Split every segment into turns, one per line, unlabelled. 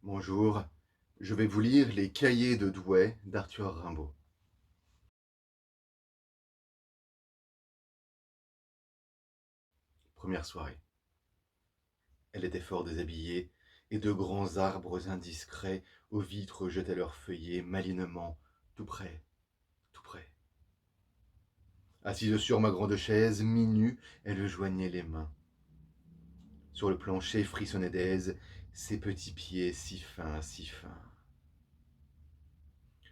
Bonjour, je vais vous lire Les Cahiers de Douai d'Arthur Rimbaud. Première soirée. Elle était fort déshabillée, et de grands arbres indiscrets aux vitres jetaient leurs feuillets malinement, tout près, tout près. Assise sur ma grande chaise, mi-nue, elle joignait les mains. Sur le plancher frissonnaient d'aise ses petits pieds si fins, si fins.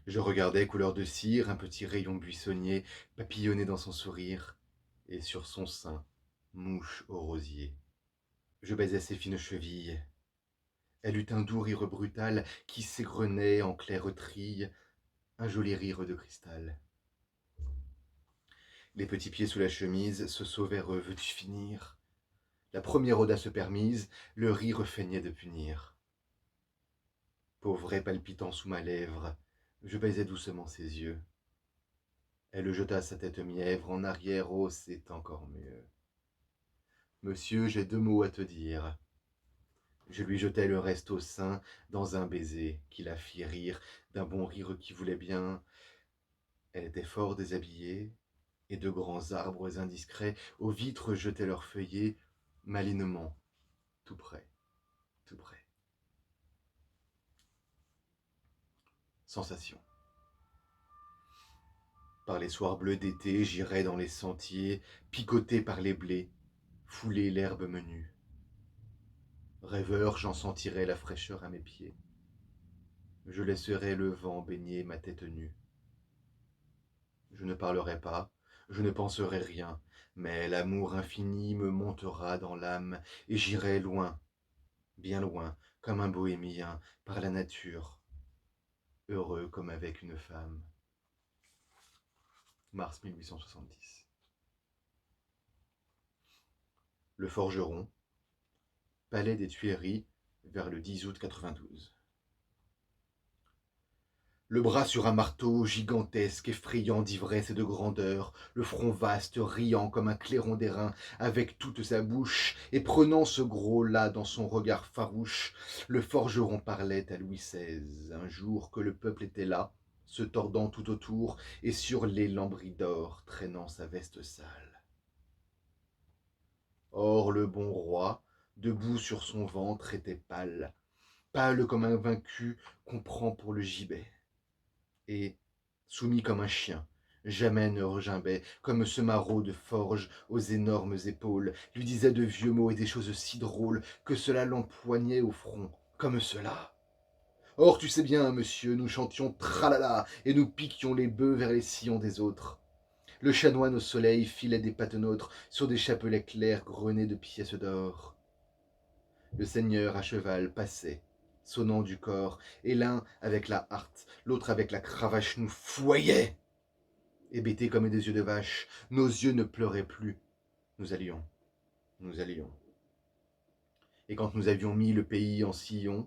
Je regardais couleur de cire un petit rayon buissonnier papillonner dans son sourire, et sur son sein, mouche au rosier. Je baisais ses fines chevilles. Elle eut un doux rire brutal qui s'égrenait en claires trilles, un joli rire de cristal. Les petits pieds sous la chemise se sauvèrent, veux-tu finir? La première audace permise, le rire feignait de punir. Pauvre et palpitant sous ma lèvre, je baisais doucement ses yeux. Elle jeta sa tête mièvre en arrière, oh, c'est encore mieux. Monsieur, j'ai 2 mots à te dire. Je lui jetai le reste au sein dans un baiser qui la fit rire d'un bon rire qui voulait bien. Elle était fort déshabillée, et de grands arbres indiscrets aux vitres jetaient leurs feuillets malinement, tout près, tout près. Sensation. Par les soirs bleus d'été, j'irais dans les sentiers, picoté par les blés, fouler l'herbe menue. Rêveur, j'en sentirais la fraîcheur à mes pieds. Je laisserais le vent baigner ma tête nue. Je ne parlerai pas, je ne penserai rien, mais l'amour infini me montera dans l'âme, et j'irai loin, bien loin, comme un bohémien, par la nature, heureux comme avec une femme. Mars 1870. Le forgeron, palais des Tuileries, vers le 10 août 92. Le bras sur un marteau, gigantesque, effrayant d'ivresse et de grandeur, le front vaste, riant comme un clairon d'airain, avec toute sa bouche, et prenant ce gros-là dans son regard farouche, le forgeron parlait à Louis XVI, un jour que le peuple était là, se tordant tout autour, et sur les lambris d'or, traînant sa veste sale. Or le bon roi, debout sur son ventre, était pâle, pâle comme un vaincu qu'on prend pour le gibet. Et, soumis comme un chien, jamais ne regimbait, comme ce maraud de forge aux énormes épaules, lui disait de vieux mots et des choses si drôles que cela l'empoignait au front, comme cela. Or, tu sais bien, monsieur, nous chantions tralala et nous piquions les bœufs vers les sillons des autres. Le chanoine au soleil filait des patenôtres sur des chapelets clairs grenés de pièces d'or. Le seigneur à cheval passait, sonnant du corps, et l'un avec la harte, l'autre avec la cravache nous fouaillait. Hébétés comme des yeux de vache, nos yeux ne pleuraient plus. Nous allions, nous allions. Et quand nous avions mis le pays en sillon,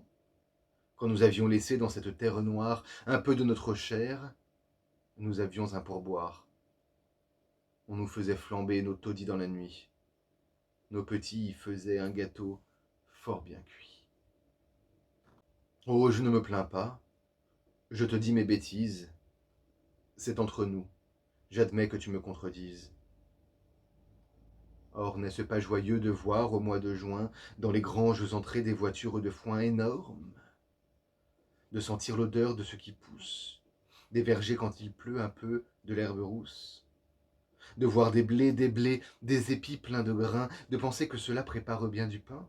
quand nous avions laissé dans cette terre noire un peu de notre chair, nous avions un pourboire. On nous faisait flamber nos taudis dans la nuit. Nos petits y faisaient un gâteau fort bien cuit. Oh, je ne me plains pas, je te dis mes bêtises. C'est entre nous, j'admets que tu me contredises. Or, n'est-ce pas joyeux de voir au mois de juin, dans les granges entrées des voitures de foin énormes, de sentir l'odeur de ce qui pousse, des vergers quand il pleut un peu, de l'herbe rousse, de voir des blés, des épis pleins de grains, de penser que cela prépare bien du pain?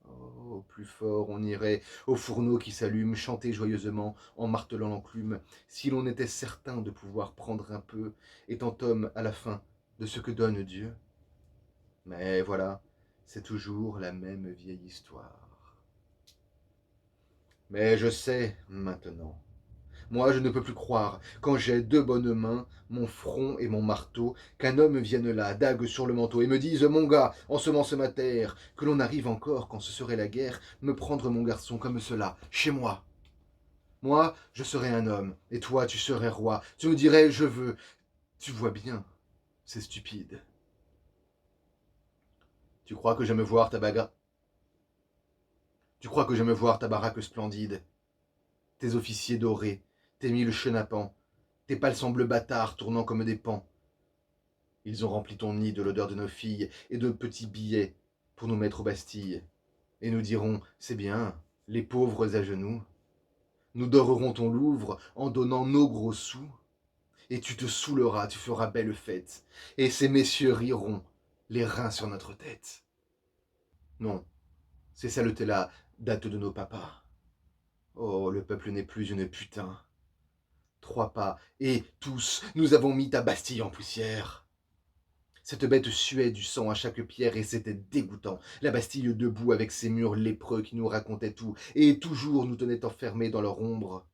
Oh, plus fort on irait, au fourneau qui s'allume, chanter joyeusement en martelant l'enclume, si l'on était certain de pouvoir prendre un peu, étant homme à la fin de ce que donne Dieu. Mais voilà, c'est toujours la même vieille histoire. Mais je sais maintenant. Moi, je ne peux plus croire, quand j'ai 2 bonnes mains, mon front et mon marteau, qu'un homme vienne là, dague sur le manteau, et me dise, mon gars, ensemence ma terre, que l'on arrive encore, quand ce serait la guerre, me prendre mon garçon comme cela, chez moi. Moi, je serais un homme, et toi, tu serais roi. Tu me dirais, je veux. Tu vois bien, c'est stupide. Tu crois que j'aime voir ta bagarre? Tu crois que j'aime voir ta baraque splendide, tes officiers dorés, tes 1000 chenapans, tes palsambles bâtards tournant comme des pans. Ils ont rempli ton nid de l'odeur de nos filles et de petits billets pour nous mettre aux Bastilles. Et nous dirons, c'est bien, les pauvres à genoux. Nous dorerons ton Louvre en donnant nos gros sous. Et tu te saouleras, tu feras belle fête. Et ces messieurs riront, les reins sur notre tête. Non, ces saletés-là datent de nos papas. Oh, le peuple n'est plus une putain. 3 pas, et tous, nous avons mis ta Bastille en poussière. Cette bête suait du sang à chaque pierre et c'était dégoûtant. La Bastille debout avec ses murs lépreux qui nous racontaient tout et toujours nous tenaient enfermés dans leur ombre.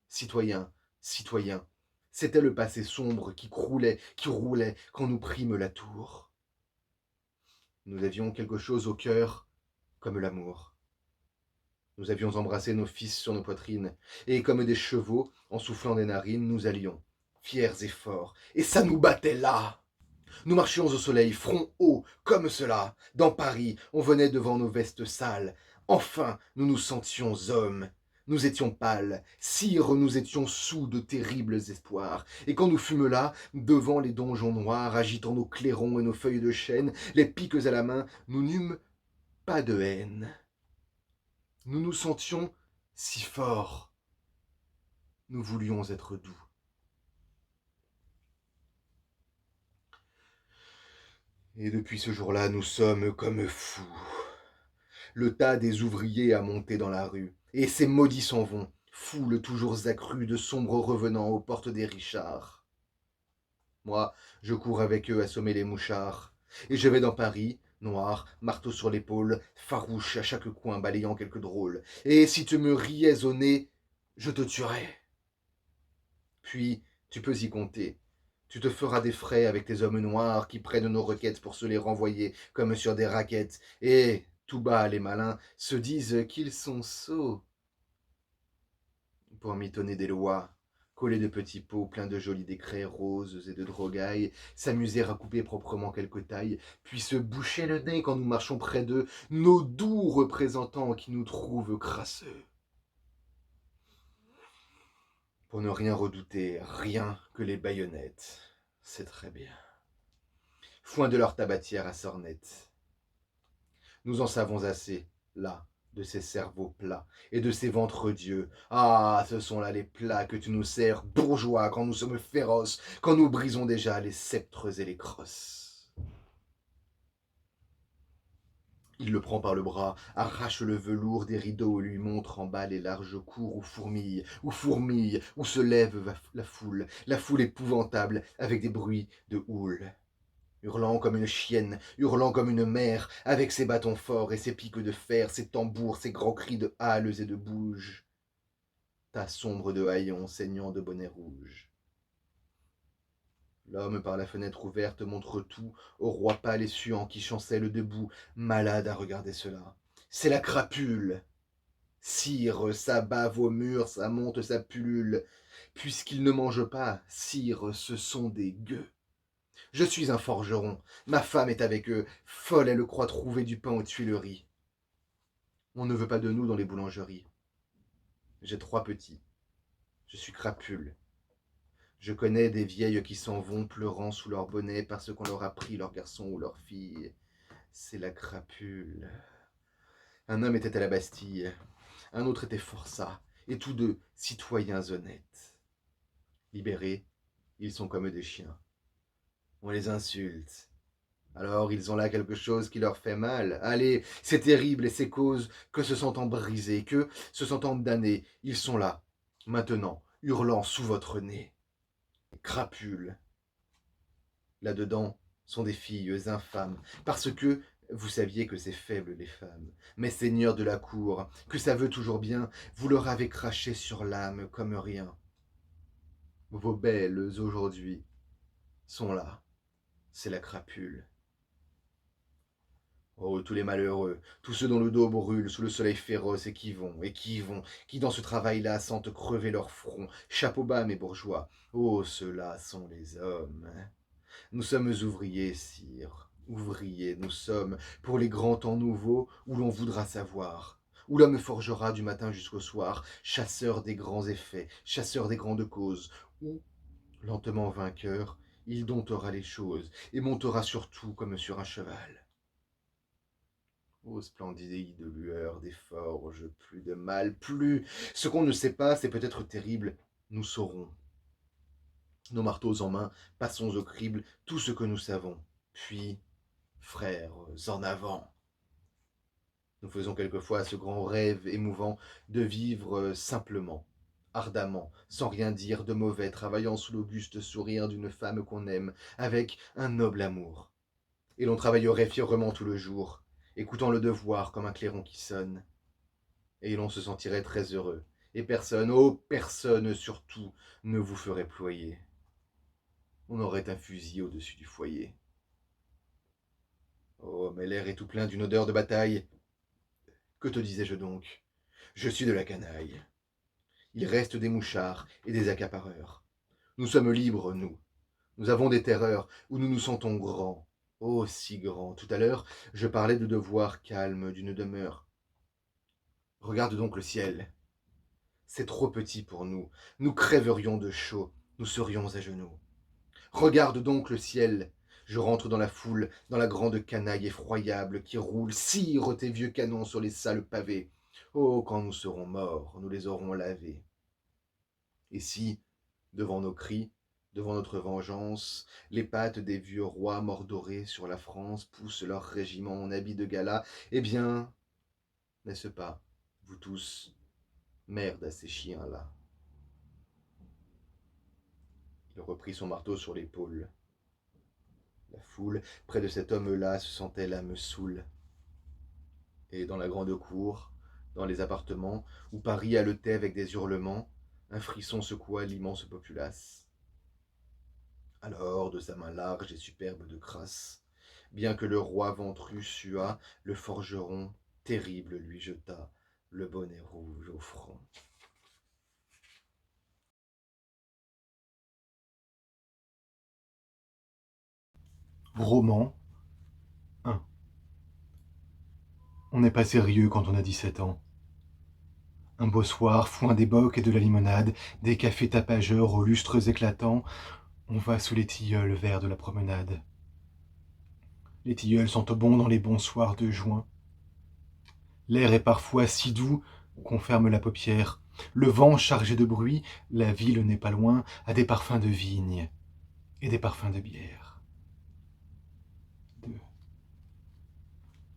Citoyens, citoyens, c'était le passé sombre qui croulait, qui roulait quand nous prîmes la tour. Nous avions quelque chose au cœur comme l'amour. Nous avions embrassé nos fils sur nos poitrines, et comme des chevaux, en soufflant des narines, nous allions, fiers et forts, et ça nous battait là. Nous marchions au soleil, front haut, comme cela. Dans Paris, on venait devant nos vestes sales. Enfin, nous nous sentions hommes. Nous étions pâles. Sire, nous étions sous de terribles espoirs. Et quand nous fûmes là, devant les donjons noirs, agitant nos clairons et nos feuilles de chêne, les piques à la main, nous n'eûmes pas de haine. Nous nous sentions si forts. Nous voulions être doux. Et depuis ce jour-là, nous sommes comme fous. Le tas des ouvriers a monté dans la rue, et ces maudits s'en vont, foule toujours accrue de sombres revenants aux portes des Richards. Moi, je cours avec eux assommer les mouchards, et je vais dans Paris, noir, marteau sur l'épaule, farouche à chaque coin, balayant quelques drôles. Et si tu me riais au nez, je te tuerais. Puis, tu peux y compter. Tu te feras des frais avec tes hommes noirs qui prennent nos requêtes pour se les renvoyer comme sur des raquettes. Et, tout bas, les malins se disent qu'ils sont sots pour mitonner des lois, coller de petits pots pleins de jolis décrets roses et de drogailles, s'amuser à couper proprement quelques tailles, puis se boucher le nez quand nous marchons près d'eux, nos doux représentants qui nous trouvent crasseux. Pour ne rien redouter, rien que les baïonnettes, c'est très bien. Foin de leur tabatière à sornettes. Nous en savons assez, là, de ces cerveaux plats et de ces ventres dieux. Ah, ce sont là les plats que tu nous sers, bourgeois, quand nous sommes féroces, quand nous brisons déjà les sceptres et les crosses. Il le prend par le bras, arrache le velours des rideaux et lui montre en bas les larges cours où fourmille, où se lève la foule épouvantable avec des bruits de houle. Hurlant comme une chienne, hurlant comme une mère, avec ses bâtons forts et ses piques de fer, ses tambours, ses grands cris de halles et de bouges. Ta sombre de haillons saignant de bonnets rouges. L'homme par la fenêtre ouverte montre tout au roi pâle et suant qui chancelle debout, malade à regarder cela. C'est la crapule. Sire, ça bave au mur, ça monte, ça pullule. Puisqu'ils ne mangent pas, sire, ce sont des gueux. Je suis un forgeron, ma femme est avec eux, folle elle croit trouver du pain aux Tuileries. On ne veut pas de nous dans les boulangeries. J'ai 3 petits, je suis crapule. Je connais des vieilles qui s'en vont pleurant sous leur bonnet parce qu'on leur a pris leur garçon ou leur fille. C'est la crapule. Un homme était à la Bastille, un autre était forçat, et tous deux citoyens honnêtes. Libérés, ils sont comme des chiens. On les insulte. Alors ils ont là quelque chose qui leur fait mal. Allez, c'est terrible et c'est cause que se sentant brisés, que se sentant damnés, ils sont là, maintenant, hurlant sous votre nez. Crapules, là-dedans, sont des filles infâmes, parce que vous saviez que c'est faible les femmes. Mais seigneurs de la cour, que ça veut toujours bien, vous leur avez craché sur l'âme comme rien. Vos belles aujourd'hui sont là, c'est la crapule. Oh, tous les malheureux, tous ceux dont le dos brûle sous le soleil féroce et qui dans ce travail-là sentent crever leur front. Chapeau bas, mes bourgeois. Oh, ceux-là sont les hommes. Nous sommes ouvriers, sire. Ouvriers, nous sommes pour les grands temps nouveaux où l'on voudra savoir, où l'homme forgera du matin jusqu'au soir, chasseur des grands effets, chasseur des grandes causes, où, lentement vainqueur, il domptera les choses et montera sur tout comme sur un cheval. Ô splendide lueur des forges, plus de mal, plus. Ce qu'on ne sait pas, c'est peut-être terrible, nous saurons. Nos marteaux en main, passons au crible tout ce que nous savons. Puis, frères, en avant. Nous faisons quelquefois ce grand rêve émouvant de vivre simplement, ardemment, sans rien dire de mauvais, travaillant sous l'auguste sourire d'une femme qu'on aime, avec un noble amour. Et l'on travaillerait fièrement tout le jour, écoutant le devoir comme un clairon qui sonne. Et l'on se sentirait très heureux. Et personne, oh personne surtout, ne vous ferait ployer. On aurait un fusil au-dessus du foyer. Oh, mais l'air est tout plein d'une odeur de bataille. Que te disais-je donc? Je suis de la canaille. Il reste des mouchards et des accapareurs. Nous sommes libres, nous. Nous avons des terreurs où nous nous sentons grands. Oh, si grands. Tout à l'heure, je parlais de devoir calme, d'une demeure. Regarde donc le ciel. C'est trop petit pour nous. Nous crèverions de chaud. Nous serions à genoux. Regarde donc le ciel. Je rentre dans la foule, dans la grande canaille effroyable qui roule. Cire tes vieux canons sur les sales pavés. Oh, quand nous serons morts, nous les aurons lavés. Et si, devant nos cris, devant notre vengeance, les pattes des vieux rois mordorés sur la France poussent leur régiment en habit de gala, eh bien, n'est-ce pas, vous tous, merde à ces chiens-là. Il reprit son marteau sur l'épaule. La foule, près de cet homme-là, se sentait l'âme saoule. Et dans la grande cour, dans les appartements, où Paris haletait avec des hurlements, un frisson secoua l'immense populace. Alors, de sa main large et superbe de crasse, bien que le roi ventru suât, le forgeron terrible lui jeta le bonnet rouge au front.
Roman 1. On n'est pas sérieux quand on a 17 ans. Un beau soir, foin des bocs et de la limonade, des cafés tapageurs aux lustres éclatants, on va sous les tilleuls verts de la promenade. Les tilleuls sont au bon dans les bons soirs de juin. L'air est parfois si doux qu'on ferme la paupière. Le vent chargé de bruit, la ville n'est pas loin, a des parfums de vigne et des parfums de bière. 2.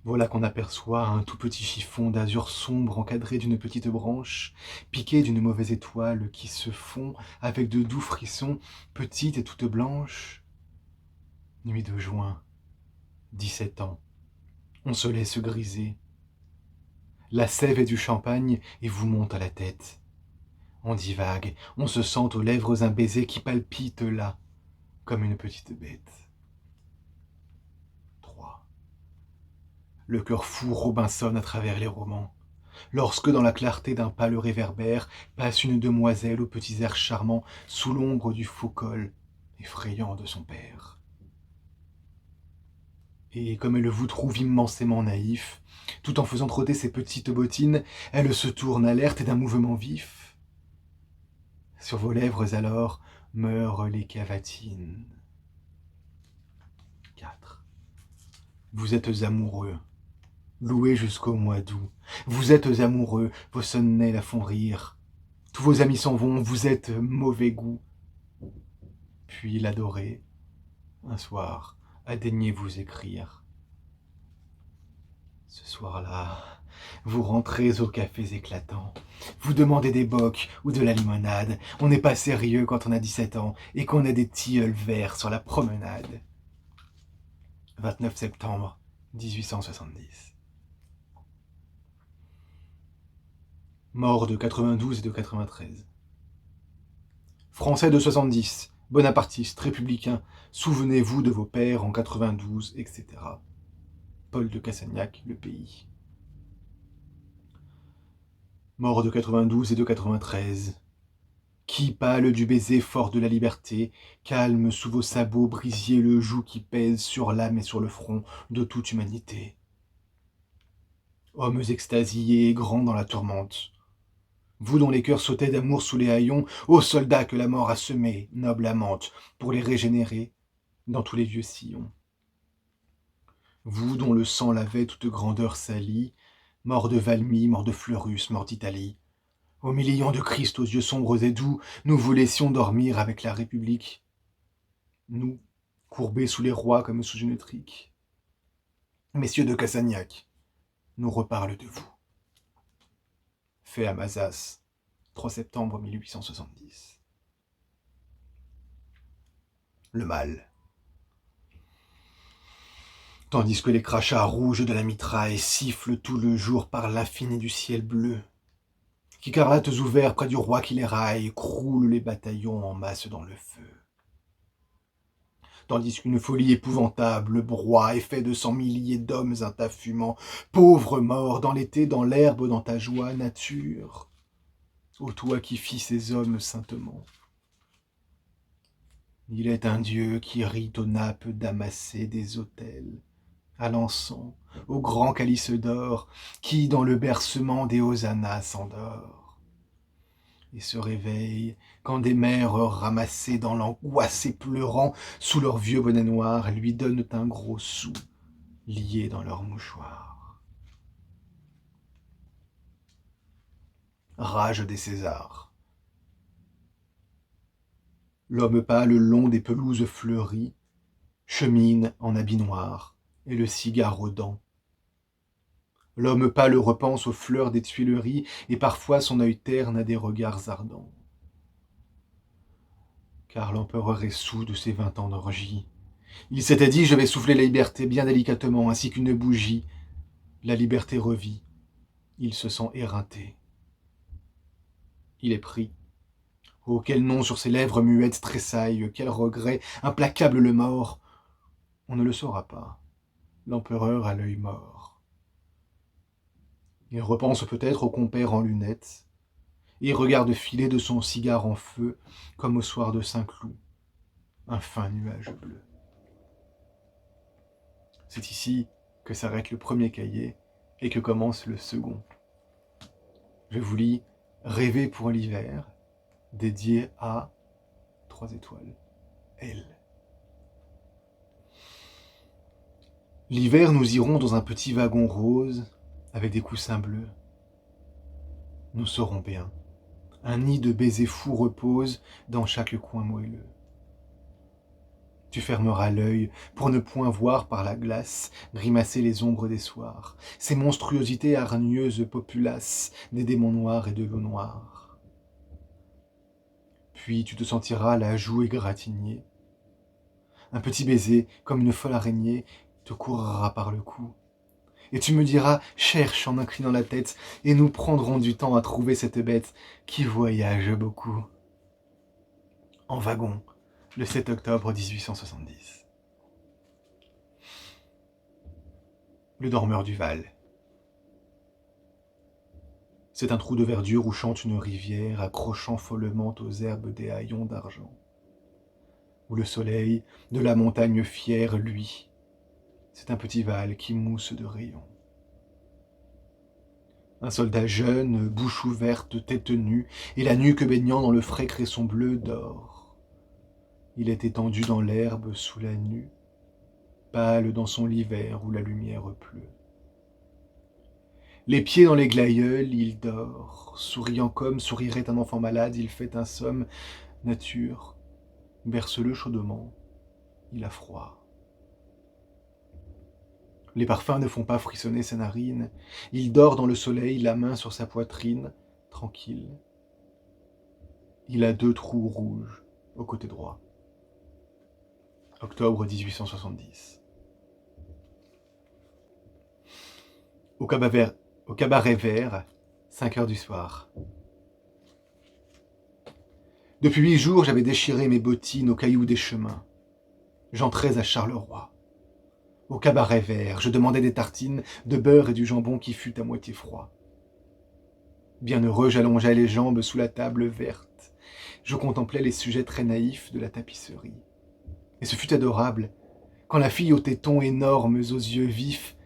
Voilà qu'on aperçoit un tout petit chiffon d'azur sombre encadré d'une petite branche, piqué d'une mauvaise étoile qui se fond avec de doux frissons, petite et toute blanche. Nuit de juin, 17 ans, on se laisse griser. La sève est du champagne et vous monte à la tête. On divague, on se sent aux lèvres un baiser qui palpite là, comme une petite bête. 3. Le cœur fou Robinson à travers les romans. Lorsque dans la clarté d'un pâle réverbère passe une demoiselle aux petits airs charmants sous l'ombre du faux col effrayant de son père. Et comme elle vous trouve immensément naïf, tout en faisant trotter ses petites bottines, elle se tourne alerte et d'un mouvement vif. Sur vos lèvres alors meurent les cavatines. 4. Vous êtes amoureux, loué jusqu'au mois d'août. Vous êtes amoureux, vos sonnets la font rire. Tous vos amis s'en vont, vous êtes mauvais goût. Puis l'adoré, un soir, a daigné vous écrire. Ce soir-là, vous rentrez aux cafés éclatants. Vous demandez des bocs ou de la limonade. On n'est pas sérieux quand on a 17 ans et qu'on a des tilleuls verts sur la promenade. 29 septembre 1870. Mort de 92 et de 93. Français de 70, bonapartiste, républicain, souvenez-vous de vos pères en 92, etc. Paul de Cassagnac, Le Pays. Mort de 92 et de 93. qui, pâle du baiser fort de la liberté, calme sous vos sabots, brisiez le joug qui pèse sur l'âme et sur le front de toute humanité. Hommes extasiés et grands dans la tourmente, vous dont les cœurs sautaient d'amour sous les haillons, ô soldats que la mort a semés, noble amante, pour les régénérer dans tous les vieux sillons. Vous dont le sang lavait toute grandeur salie, mort de Valmy, mort de Fleurus, mort d'Italie, aux millions de Christ aux yeux sombres et doux, nous vous laissions dormir avec la République. Nous, courbés sous les rois comme sous une trique. Messieurs de Cassagnac, nous reparlent de vous. Fait à Mazas, 3 septembre 1870. Le mal. Tandis que les crachats rouges de la mitraille sifflent tout le jour par l'infini du ciel bleu, qu'écarlates ouverts près du roi qui les raille, croulent les bataillons en masse dans le feu. Tandis qu'une folie épouvantable broie et fait de 100 milliers d'hommes un tas fumant, pauvres morts dans l'été, dans l'herbe, dans ta joie, nature, ô toi qui fis ces hommes saintement. Il est un Dieu qui rit aux nappes damassées des autels, à l'encens, au grand calice d'or, qui dans le bercement des hosannas s'endort, et se réveille quand des mères ramassées dans l'angoisse et pleurant sous leurs vieux bonnets noirs lui donnent un gros sou lié dans leur mouchoir. Rage des Césars. L'homme pâle long des pelouses fleuries chemine en habit noir et le cigare aux dents. L'homme pâle repense aux fleurs des Tuileries et parfois son œil terne a des regards ardents. Car l'empereur est saoul de ses 20 ans d'orgie. Il s'était dit, je vais souffler la liberté bien délicatement, ainsi qu'une bougie. La liberté revit. Il se sent éreinté. Il est pris. Oh, quel nom sur ses lèvres muettes tressaille, quel regret, implacable le mort. On ne le saura pas. L'empereur a l'œil mort. Il repense peut-être au compère en lunettes, et regarde filer de son cigare en feu, comme au soir de Saint-Cloud, un fin nuage bleu. C'est ici que s'arrête le premier cahier et que commence le second. Je vous lis « Rêver pour l'hiver », dédié à 3 étoiles, elle. L'hiver, nous irons dans un petit wagon rose avec des coussins bleus. Nous serons bien. Un nid de baisers fous repose dans chaque coin moelleux. Tu fermeras l'œil pour ne point voir par la glace grimacer les ombres des soirs, ces monstruosités hargneuses populaces des démons noirs et de l'eau noire. Puis tu te sentiras la joue égratignée. Un petit baiser, comme une folle araignée, te courra par le cou. Et tu me diras, cherche en inclinant la tête, et nous prendrons du temps à trouver cette bête qui voyage beaucoup. En wagon, le 7 octobre 1870. Le dormeur du Val. C'est un trou de verdure où chante une rivière, accrochant follement aux herbes des haillons d'argent. Où le soleil de la montagne fière luit. C'est un petit Val qui mousse de rayons. Un soldat jeune, bouche ouverte, tête nue, et la nuque baignant dans le frais cresson bleu dort. Il est étendu dans l'herbe sous la nue, pâle dans son lit vert où la lumière pleut. Les pieds dans les glaïeuls, il dort, souriant comme sourirait un enfant malade, il fait un somme. Nature, berce-le chaudement, il a froid. Les parfums ne font pas frissonner ses narines. Il dort dans le soleil, la main sur sa poitrine, tranquille. Il a 2 trous rouges au côté droit. Octobre 1870. Au cabaret vert, 5 heures du soir. Depuis 8 jours, j'avais déchiré mes bottines aux cailloux des chemins. J'entrais à Charleroi. Au cabaret vert, je demandais des tartines, de beurre et du jambon qui fut à moitié froid. Bienheureux, j'allongeais les jambes sous la table verte. je contemplais les sujets très naïfs de la tapisserie. Et ce fut adorable, quand la fille aux tétons énormes, aux yeux vifs,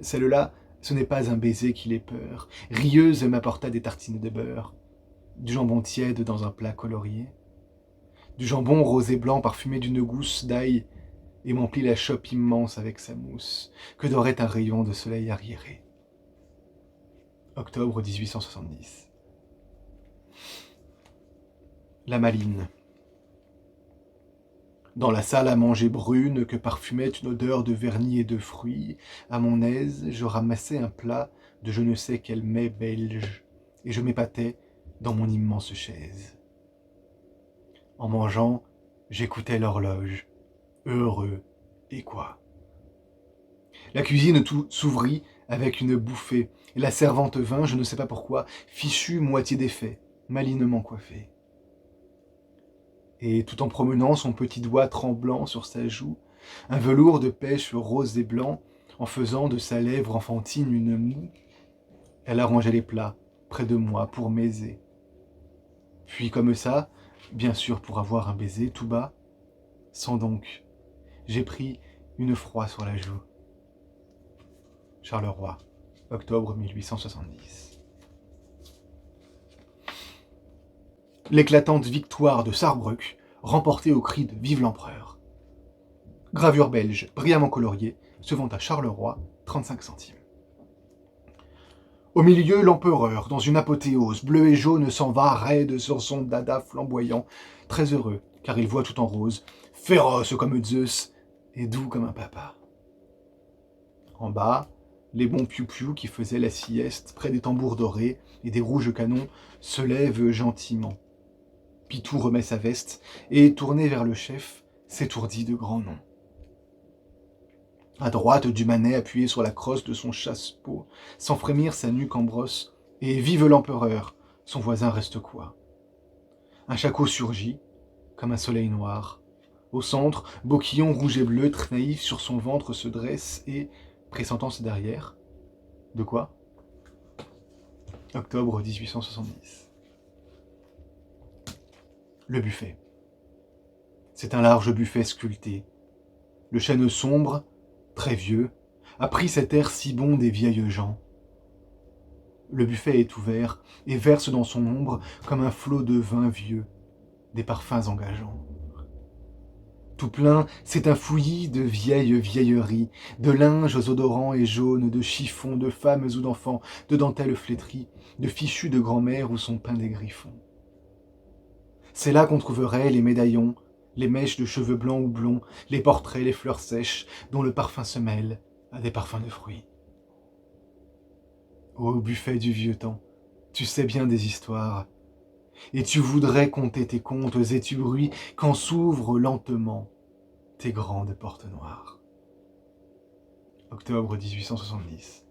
celle-là, ce n'est pas un baiser qui l'ait peur, rieuse m'apporta des tartines de beurre, du jambon tiède dans un plat colorié, du jambon rose et blanc parfumé d'une gousse d'ail, et m'emplit la chope immense avec sa mousse, que dorait un rayon de soleil arriéré. Octobre 1870. La Malines. Dans la salle à manger brune que parfumait une odeur de vernis et de fruits, à mon aise, je ramassais un plat de je ne sais quel mets belge, et je m'épatais dans mon immense chaise. En mangeant, j'écoutais l'horloge, heureux, et quoi. La cuisine tout s'ouvrit avec une bouffée, et la servante vint, je ne sais pas pourquoi, fichue moitié défait, malinement coiffée. Et tout en promenant son petit doigt tremblant sur sa joue, un velours de pêche rose et blanc, en faisant de sa lèvre enfantine une moue, elle arrangeait les plats près de moi pour m'aiser. Puis comme ça, bien sûr pour avoir un baiser tout bas, sans donc, j'ai pris une froie sur la joue. Charleroi, octobre 1870. L'éclatante victoire de Sarrebruck, remportée au cri de Vive l'Empereur. Gravure belge, brillamment coloriée, se vend à Charleroi, 35 centimes. Au milieu, l'empereur, dans une apothéose, bleu et jaune, s'en va raide sur son dada flamboyant, très heureux, car il voit tout en rose, féroce comme Zeus, et doux comme un papa. En bas, les bons piou-piou qui faisaient la sieste près des tambours dorés et des rouges canons se lèvent gentiment. Pitou remet sa veste et, tourné vers le chef, s'étourdit de grands noms. À droite, Dumanet, appuyé sur la crosse de son chasse-peau, sans frémir sa nuque en brosse, et vive l'empereur, son voisin reste quoi. Un shako surgit, comme un soleil noir. Au centre, Boquillon rouge et bleu, très naïf sur son ventre, se dresse et, pressentant ses derrière, de quoi? Octobre 1870. Le buffet. C'est un large buffet sculpté. Le chêne sombre, très vieux, a pris cet air si bon des vieilles gens. Le buffet est ouvert et verse dans son ombre, comme un flot de vin vieux, des parfums engageants. Tout plein, c'est un fouillis de vieilles vieilleries, de linges odorants et jaunes, de chiffons, de femmes ou d'enfants, de dentelles flétries, de fichus de grand-mère où sont peints des griffons. C'est là qu'on trouverait les médaillons, les mèches de cheveux blancs ou blonds, les portraits, les fleurs sèches, dont le parfum se mêle à des parfums de fruits. Ô buffet du vieux temps, tu sais bien des histoires, et tu voudrais conter tes contes et tu bruits quand s'ouvrent lentement tes grandes portes noires. Octobre 1870.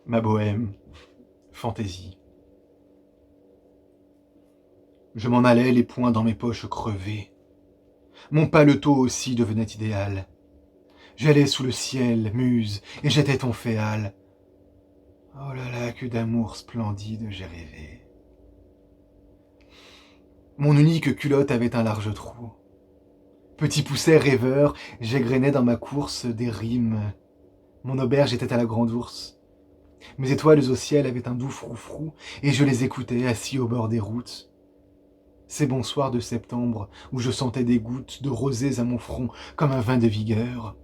Ma bohème, fantaisie. Je m'en allais, les poings dans mes poches crevées. Mon paletot aussi devenait idéal. J'allais sous le ciel, muse, et j'étais ton féal. Oh là là, que d'amour splendide j'ai rêvé. Mon unique culotte avait un large trou. Petit pousset rêveur, j'égrenais dans ma course des rimes. Mon auberge était à la grande ours. Mes étoiles au ciel avaient un doux froufrou, et je les écoutais assis au bord des routes. Ces bons soirs de septembre où je sentais des gouttes de rosées à mon front comme un vin de vigueur,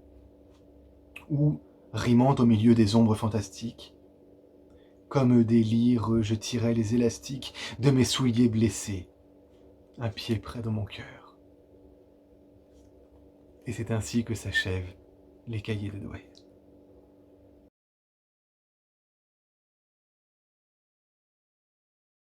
où, rimant au milieu des ombres fantastiques, comme des lyres, je tirais les élastiques de mes souliers blessés, un pied près de mon cœur. Et c'est ainsi que s'achèvent les cahiers de Douai.